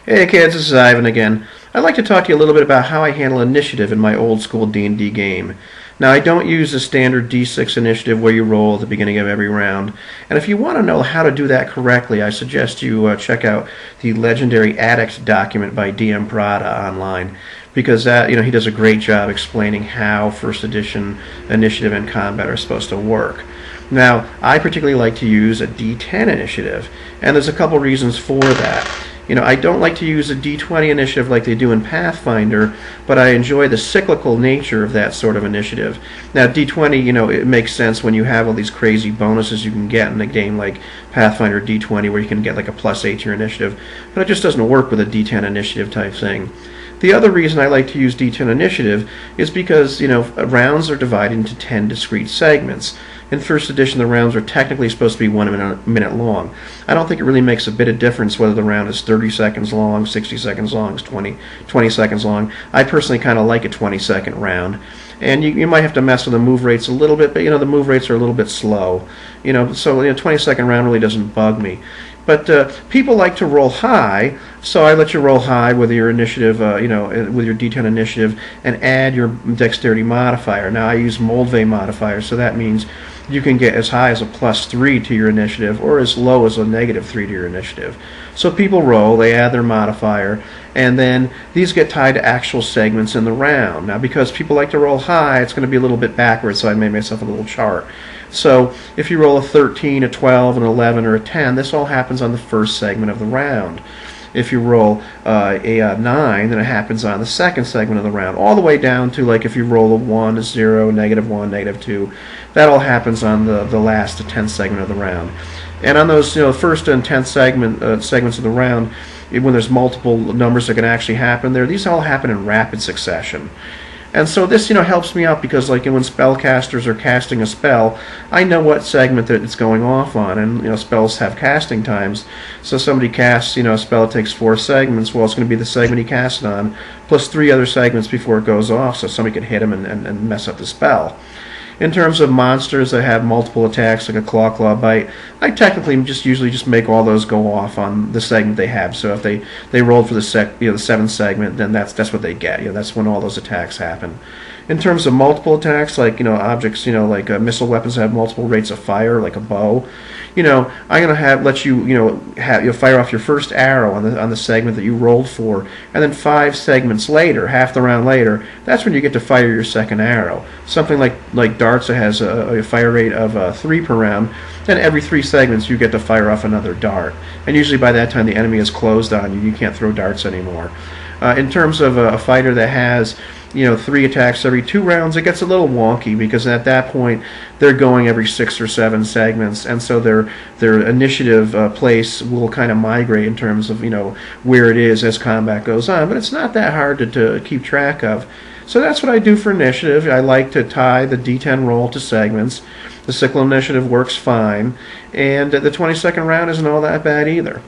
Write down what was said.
Hey kids, this is Ivan again. I'd like to talk to you a little bit about how I handle initiative in my old school D&D game. Now, I don't use the standard D6 initiative where you roll at the beginning of every round. And if you want to know how to do that correctly, I suggest you check out the legendary Addict document by DM Prada online, because he does a great job explaining how first edition initiative and combat are supposed to work. Now, I particularly like to use a D10 initiative, and there's a couple reasons for that. I don't like to use a D20 initiative like they do in Pathfinder, but I enjoy the cyclical nature of that sort of initiative. Now, D20, it makes sense when you have all these crazy bonuses you can get in a game like Pathfinder D20 where you can get like a +8 to your initiative, but it just doesn't work with a D10 initiative type thing. The other reason I like to use D10 initiative is because, rounds are divided into 10 discrete segments. In first edition, the rounds are technically supposed to be 1 minute long. I don't think it really makes a bit of difference whether the round is 30 seconds long, 60 seconds long, 20 seconds long. I personally kind of like a 20-second round. And you might have to mess with the move rates a little bit, but the move rates are a little bit slow. So 20-second round really doesn't bug me. But people like to roll high, so I let you roll high with your initiative, with your D10 initiative, and add your dexterity modifier. Now I use Moldvay modifier, so that means you can get as high as a +3 to your initiative, or as low as a -3 to your initiative. So people roll, they add their modifier, and then these get tied to actual segments in the round. Now, because people like to roll high, it's going to be a little bit backwards, so I made myself a little chart. So if you roll a 13, a 12, an 11, or a 10, this all happens on the first segment of the round. If you roll a 9, then it happens on the second segment of the round, all the way down to, like, if you roll a 1, a 0, -1, -2, that all happens on the last 10th segment of the round. And on those first and 10th segments of the round, when there's multiple numbers that can actually happen there, these all happen in rapid succession. And so this, helps me out because, like, when spellcasters are casting a spell, I know what segment that it's going off on, and spells have casting times. So somebody casts, a spell that takes 4 segments. Well, it's going to be the segment he casts it on, plus 3 other segments before it goes off, so somebody can hit him and mess up the spell. In terms of monsters that have multiple attacks, like a claw, bite, I technically usually just make all those go off on the segment they have. So if they rolled for the 7th segment, then that's what they get. That's when all those attacks happen. In terms of multiple attacks, like objects, like missile weapons have multiple rates of fire, like a bow. I'm gonna let you fire off your first arrow on the segment that you rolled for, and then 5 segments later, half the round later, that's when you get to fire your second arrow. Something like darts that has a fire rate of 3 per round. Then every 3 segments you get to fire off another dart, and usually by that time the enemy is closed on you. You can't throw darts anymore. In terms of a fighter that has 3 attacks every 2 rounds, it gets a little wonky because at that point they're going every 6 or 7 segments, and so their initiative place will kind of migrate in terms of where it is as combat goes on. But it's not that hard to keep track of. So that's what I do for initiative. I like to tie the D10 roll to segments. The cyclical initiative works fine, and the 20-second round isn't all that bad either.